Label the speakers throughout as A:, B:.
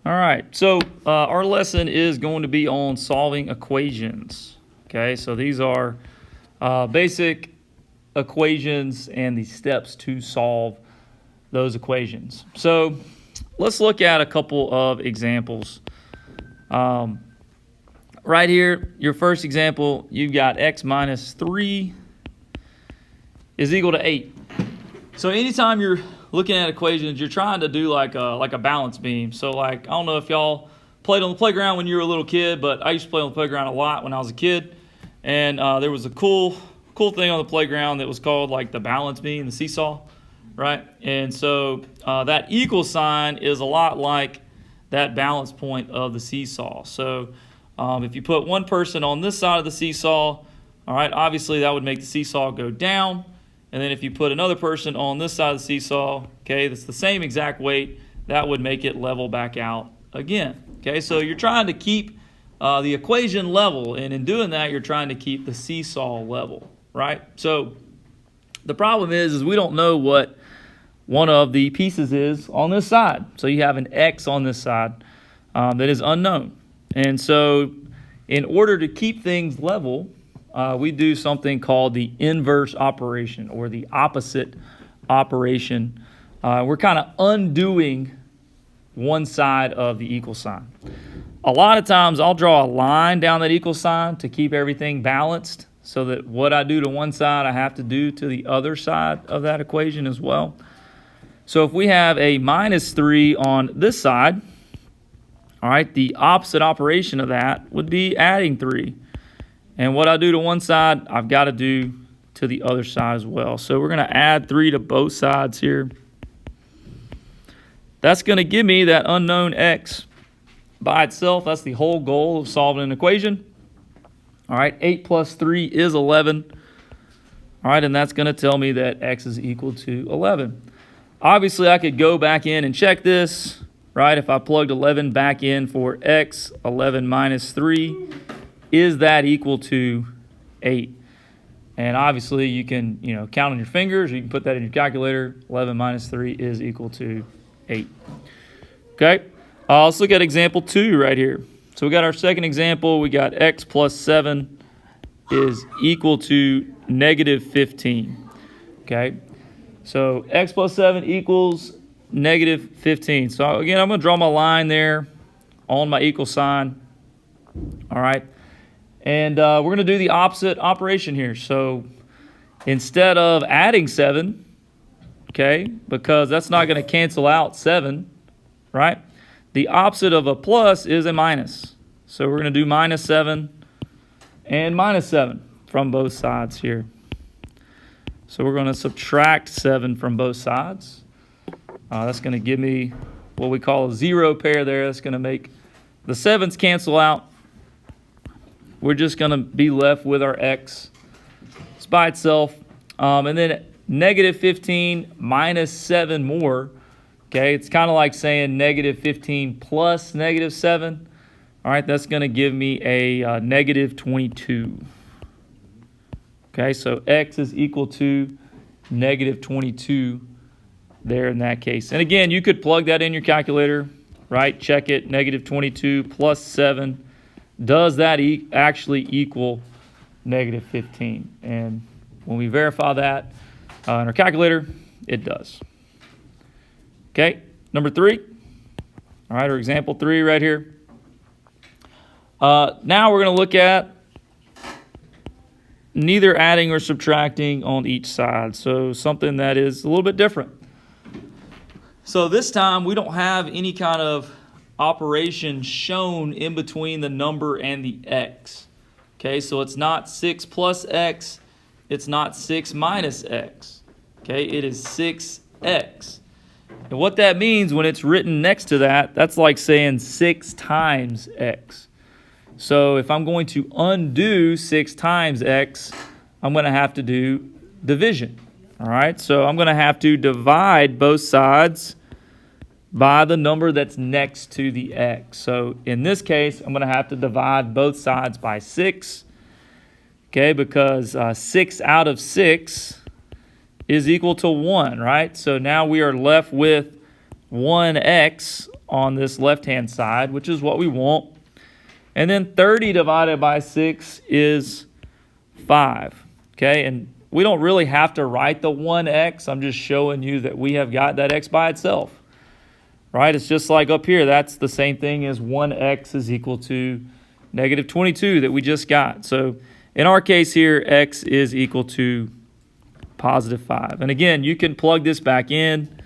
A: All right, so our lesson is going to be on solving equations. Okay, so these are basic equations and the steps to solve those equations. So let's look at a couple of examples. Right here, your first example, you've got x minus 3 is equal to 8. So anytime you're looking at equations, you're trying to do like a balance beam. So like, I don't know if y'all played on the playground when you were a little kid, but I used to play on the playground a lot when I was a kid. And there was a cool thing on the playground that was called like the balance beam, the seesaw, right? And so that equal sign is a lot like that balance point of the seesaw. So if you put one person on this side of the seesaw, all right, obviously that would make the seesaw go down. And then if you put another person on this side of the seesaw, okay, that's the same exact weight, that would make it level back out again. Okay, so you're trying to keep the equation level, and in doing that, you're trying to keep the seesaw level, right? So the problem is we don't know what one of the pieces is on this side. So you have an x on this side that is unknown. And so in order to keep things level, we do something called the inverse operation or the opposite operation. We're kind of undoing one side of the equal sign. A lot of times I'll draw a line down that equal sign to keep everything balanced so that what I do to one side I have to do to the other side of that equation as well. So if we have a minus 3 on this side, all right, the opposite operation of that would be adding 3. And what I do to one side, I've got to do to the other side as well. So we're going to add 3 to both sides here. That's going to give me that unknown x by itself. That's the whole goal of solving an equation. All right, 8 plus 3 is 11. All right, and that's going to tell me that x is equal to 11. Obviously, I could go back in and check this, right? If I plugged 11 back in for x, 11 minus 3, is that equal to 8? And obviously, you can count on your fingers. You can put that in your calculator. 11 minus 3 is equal to 8. Okay, let's look at example 2 right here. So we got our second example. We got x plus 7 is equal to negative 15. Okay, so x plus 7 equals negative 15. So again, I'm going to draw my line there on my equal sign. All right. And we're going to do the opposite operation here. So instead of adding 7, okay, because that's not going to cancel out 7, right? The opposite of a plus is a minus. So we're going to do minus 7 and minus 7 from both sides here. So we're going to subtract 7 from both sides. That's going to give me what we call a 0 pair there. That's going to make the 7s cancel out. We're just going to be left with our x. It's by itself. And then negative 15 minus 7 more. Okay, it's kind of like saying negative 15 plus negative 7. All right, that's going to give me a negative 22. Okay, so x is equal to negative 22 there in that case. And again, you could plug that in your calculator, right? Check it, negative 22 plus 7. Does that actually equal negative 15? And when we verify that in our calculator, it does. Okay, number 3. All right, or example 3 right here. Now we're going to look at neither adding or subtracting on each side. So something that is a little bit different. So this time we don't have any kind of operation shown in between the number and the x. Okay, so it's not 6 plus x, it's not 6 minus x. Okay, it is 6x. And what that means when it's written next to that, that's like saying 6 times x. So if I'm going to undo 6 times x, I'm going to have to do division. All right, so I'm going to have to divide both sides by the number that's next to the x. So in this case, I'm going to have to divide both sides by 6. Okay, because 6 out of 6 is equal to 1, right? So now we are left with 1x on this left-hand side, which is what we want. And then 30 divided by 6 is 5. Okay, and we don't really have to write the 1x. I'm just showing you that we have got that x by itself. Right? It's just like up here. That's the same thing as 1x is equal to negative 22 that we just got. So in our case here, x is equal to positive 5. And again, you can plug this back in,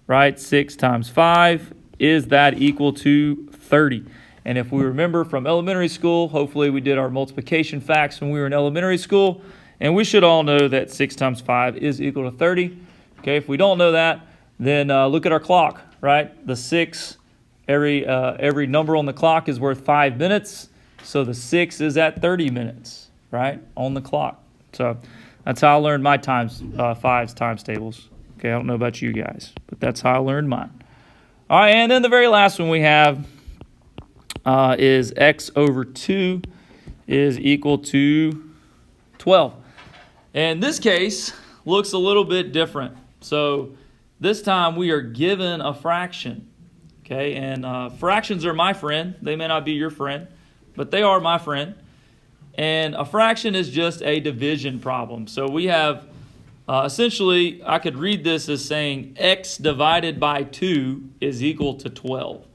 A: right? 6 times 5, is that equal to 30? And if we remember from elementary school, hopefully we did our multiplication facts when we were in elementary school, and we should all know that 6 times 5 is equal to 30. Okay, if we don't know that, then look at our clock, right? The 6, every number on the clock is worth 5 minutes, so the 6 is at 30 minutes, right, on the clock. So that's how I learned my fives times tables. Okay, I don't know about you guys, but that's how I learned mine. All right, and then the very last one we have is x over 2 is equal to 12. And this case looks a little bit different. So this time we are given a fraction. Okay, and fractions are my friend. They may not be your friend, but they are my friend. And a fraction is just a division problem. So we have, essentially, I could read this as saying x divided by 2 is equal to 12.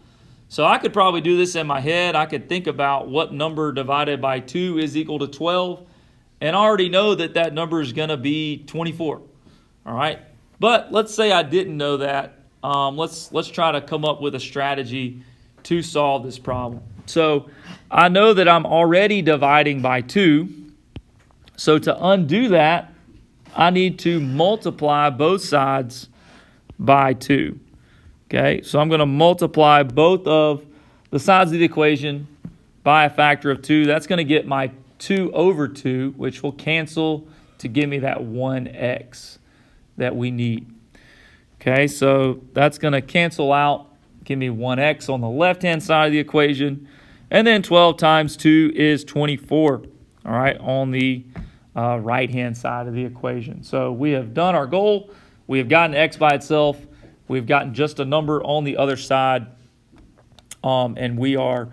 A: So I could probably do this in my head. I could think about what number divided by 2 is equal to 12. And I already know that that number is going to be 24. All right. But let's say I didn't know that. Let's try to come up with a strategy to solve this problem. So I know that I'm already dividing by 2. So to undo that, I need to multiply both sides by 2. Okay, so I'm going to multiply both of the sides of the equation by a factor of 2. That's going to get my 2 over 2, which will cancel to give me that 1x that we need. Okay, so that's going to cancel out, give me 1x on the left-hand side of the equation. And then 12 times 2 is 24, all right, on the right-hand side of the equation. So we have done our goal. We have gotten x by itself. We've gotten just a number on the other side, and we are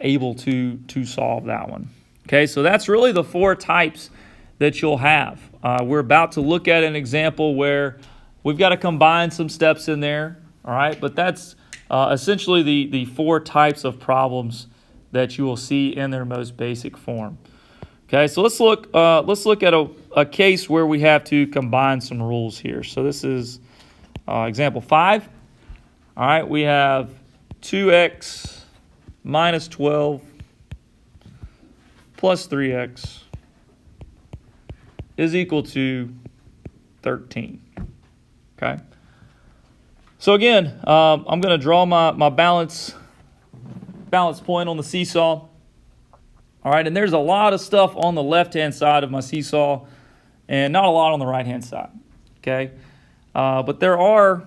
A: able to solve that one. Okay, so that's really the 4 types that you'll have. We're about to look at an example where we've got to combine some steps in there, all right? But that's essentially the 4 types of problems that you will see in their most basic form. Okay, so let's look at a case where we have to combine some rules here. So this is example 5. All right, we have 2x minus 12 plus 3x is equal to 13. Okay. So again, I'm going to draw my balance point on the seesaw. All right, and there's a lot of stuff on the left-hand side of my seesaw and not a lot on the right-hand side. Okay. But there are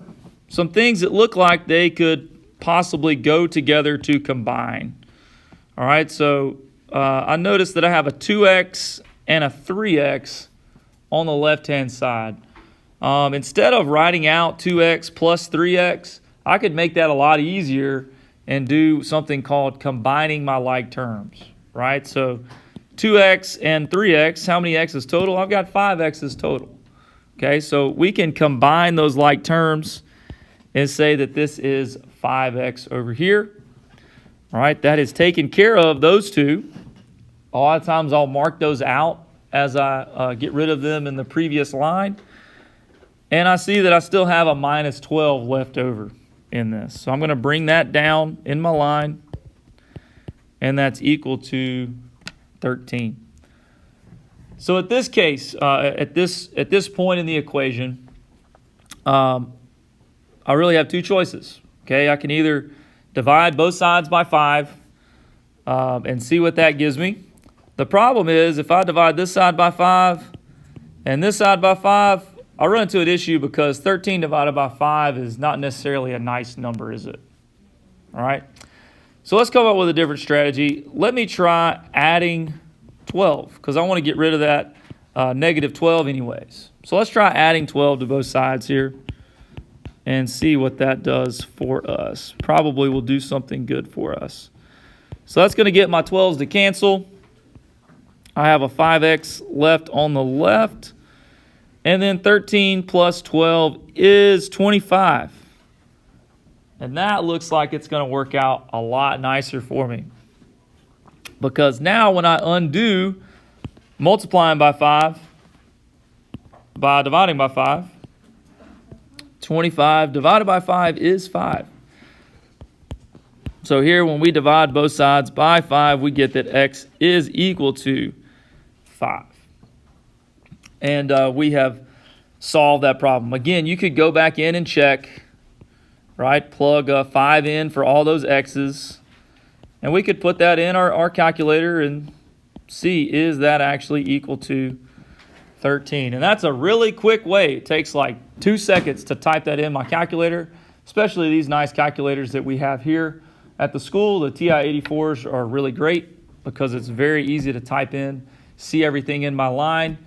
A: some things that look like they could possibly go together to combine. All right, so I noticed that I have a 2x and a 3x on the left-hand side. Instead of writing out 2x plus 3x, I could make that a lot easier and do something called combining my like terms, right? So 2x and 3x, how many x's total? I've got 5 x's total. Okay, so we can combine those like terms and say that this is 5x over here. All right, that is taken care of, those two. A lot of times I'll mark those out as I get rid of them in the previous line. And I see that I still have a minus 12 left over in this. So I'm going to bring that down in my line, and that's equal to 13. So at this case, at this point in the equation, I really have 2 choices. Okay, I can either divide both sides by 5 and see what that gives me. The problem is if I divide this side by 5 and this side by 5, I'll run into an issue because 13 divided by 5 is not necessarily a nice number, is it? All right. So let's come up with a different strategy. Let me try adding 12 because I want to get rid of that negative 12 anyways. So let's try adding 12 to both sides here. and see what that does for us. Probably will do something good for us. So that's going to get my 12s to cancel. I have a 5x left on the left. And then 13 plus 12 is 25. And that looks like it's going to work out a lot nicer for me. Because now when I undo multiplying by 5 by dividing by 5, 25 divided by 5 is 5. So here when we divide both sides by 5, we get that x is equal to 5. And we have solved that problem. Again, you could go back in and check, right? Plug 5 in for all those x's. And we could put that in our calculator and see, is that actually equal to 13? And that's a really quick way. It takes like 2 seconds to type that in my calculator, especially these nice calculators that we have here at the school. The TI-84s are really great because it's very easy to type in, see everything in my line.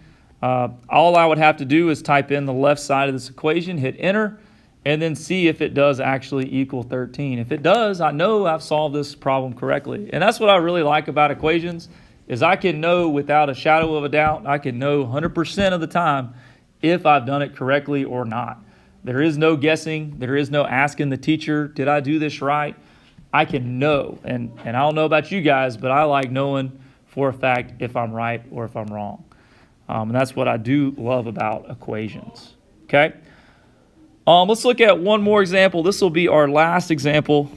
A: All I would have to do is type in the left side of this equation, hit enter, and then see if it does actually equal 13. If it does, I know I've solved this problem correctly. And that's what I really like about equations, is I can know without a shadow of a doubt, I can know 100% of the time if I've done it correctly or not. There is no guessing. There is no asking the teacher, did I do this right? I can know. And I don't know about you guys, but I like knowing for a fact if I'm right or if I'm wrong. And that's what I do love about equations. Okay? Let's look at one more example. This will be our last example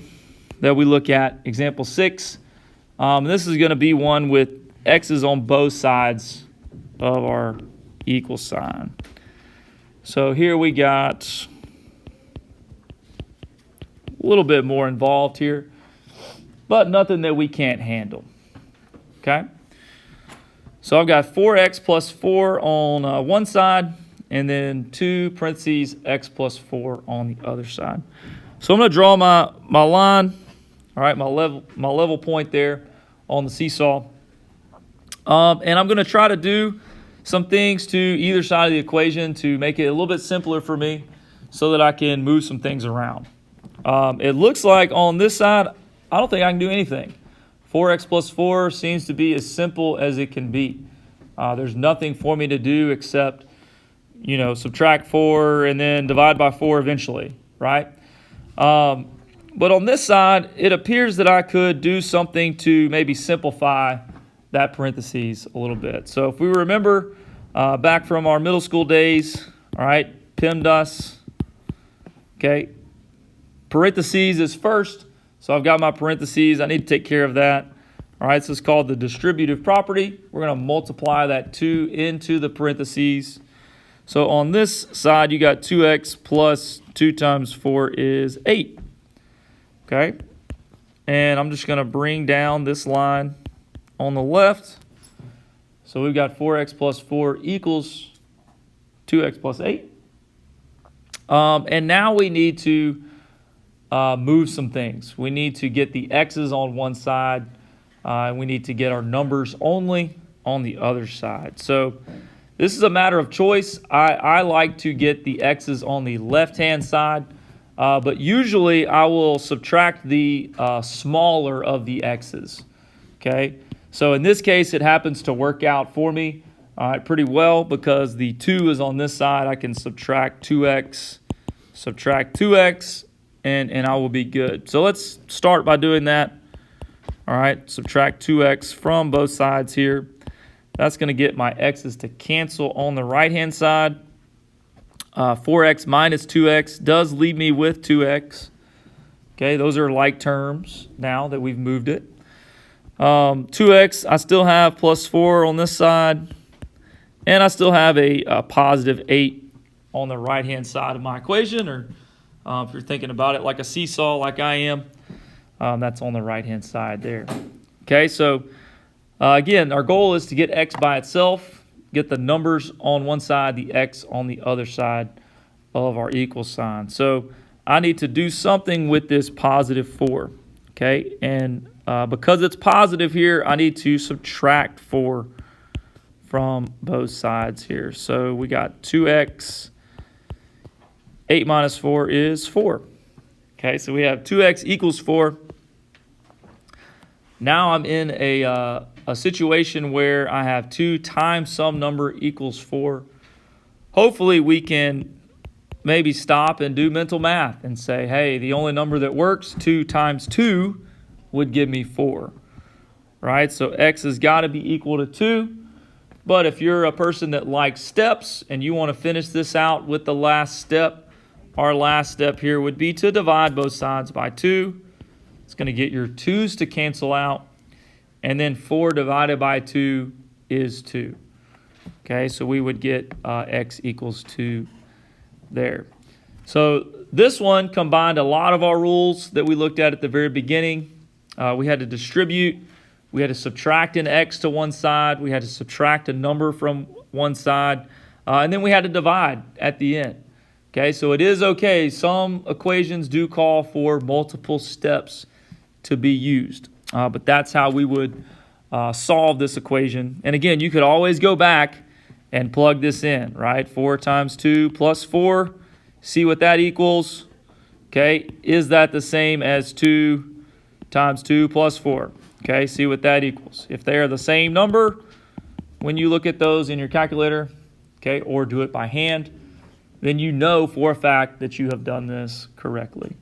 A: that we look at, example 6. This is going to be one with x's on both sides of our equal sign. So here we got a little bit more involved here, but nothing that we can't handle. Okay? So I've got 4x plus 4 on one side, and then 2 parentheses x plus 4 on the other side. So I'm going to draw my line, all right, my level point there on the seesaw. And I'm going to try to do some things to either side of the equation to make it a little bit simpler for me so that I can move some things around. It looks like on this side, I don't think I can do anything. 4x plus 4 seems to be as simple as it can be. There's nothing for me to do except, subtract 4 and then divide by 4 eventually, right? But on this side, it appears that I could do something to maybe simplify that parentheses a little bit. So if we remember back from our middle school days, all right, PEMDAS, okay, parentheses is first. So I've got my parentheses. I need to take care of that. All right, so it's called the distributive property. We're going to multiply that 2 into the parentheses. So on this side, you got 2x plus 2 times 4 is 8. Okay, and I'm just going to bring down this line on the left. So we've got 4x plus 4 equals 2x plus 8. And now we need to move some things. We need to get the x's on one side. We need to get our numbers only on the other side. So this is a matter of choice. I like to get the x's on the left-hand side, but usually I will subtract the smaller of the x's. Okay, so in this case, it happens to work out for me pretty well because the 2 is on this side. I can subtract 2x, and I will be good. So let's start by doing that. All right, subtract 2x from both sides here. That's going to get my x's to cancel on the right-hand side. 4x minus 2x does leave me with 2x. Okay, those are like terms now that we've moved it. 2x, I still have plus 4 on this side. And I still have a positive 8 on the right-hand side of my equation, or if you're thinking about it like a seesaw like I am, that's on the right-hand side there. Okay, so again, our goal is to get x by itself, get the numbers on one side, the x on the other side of our equal sign. So I need to do something with this positive 4, okay? And because it's positive here, I need to subtract 4 from both sides here. So we got 2x 8 minus 4 is 4. Okay, so we have 2x equals 4. Now I'm in a situation where I have 2 times some number equals 4. Hopefully we can maybe stop and do mental math and say, hey, the only number that works, 2 times 2 would give me 4. Right? So x has got to be equal to 2. But if you're a person that likes steps and you want to finish this out with the last step, our last step here would be to divide both sides by 2. It's going to get your 2's to cancel out. And then 4 divided by 2 is 2. Okay, so we would get x equals 2 there. So this one combined a lot of our rules that we looked at the very beginning. We had to distribute. We had to subtract an x to one side. We had to subtract a number from one side. And then we had to divide at the end. Okay, so it is okay. Some equations do call for multiple steps to be used. But that's how we would solve this equation. And again, you could always go back and plug this in, right? 4 times 2 plus 4. See what that equals. Okay, is that the same as 2 times 2 plus 4? Okay, see what that equals. If they are the same number, when you look at those in your calculator, okay, or do it by hand, then you know for a fact that you have done this correctly.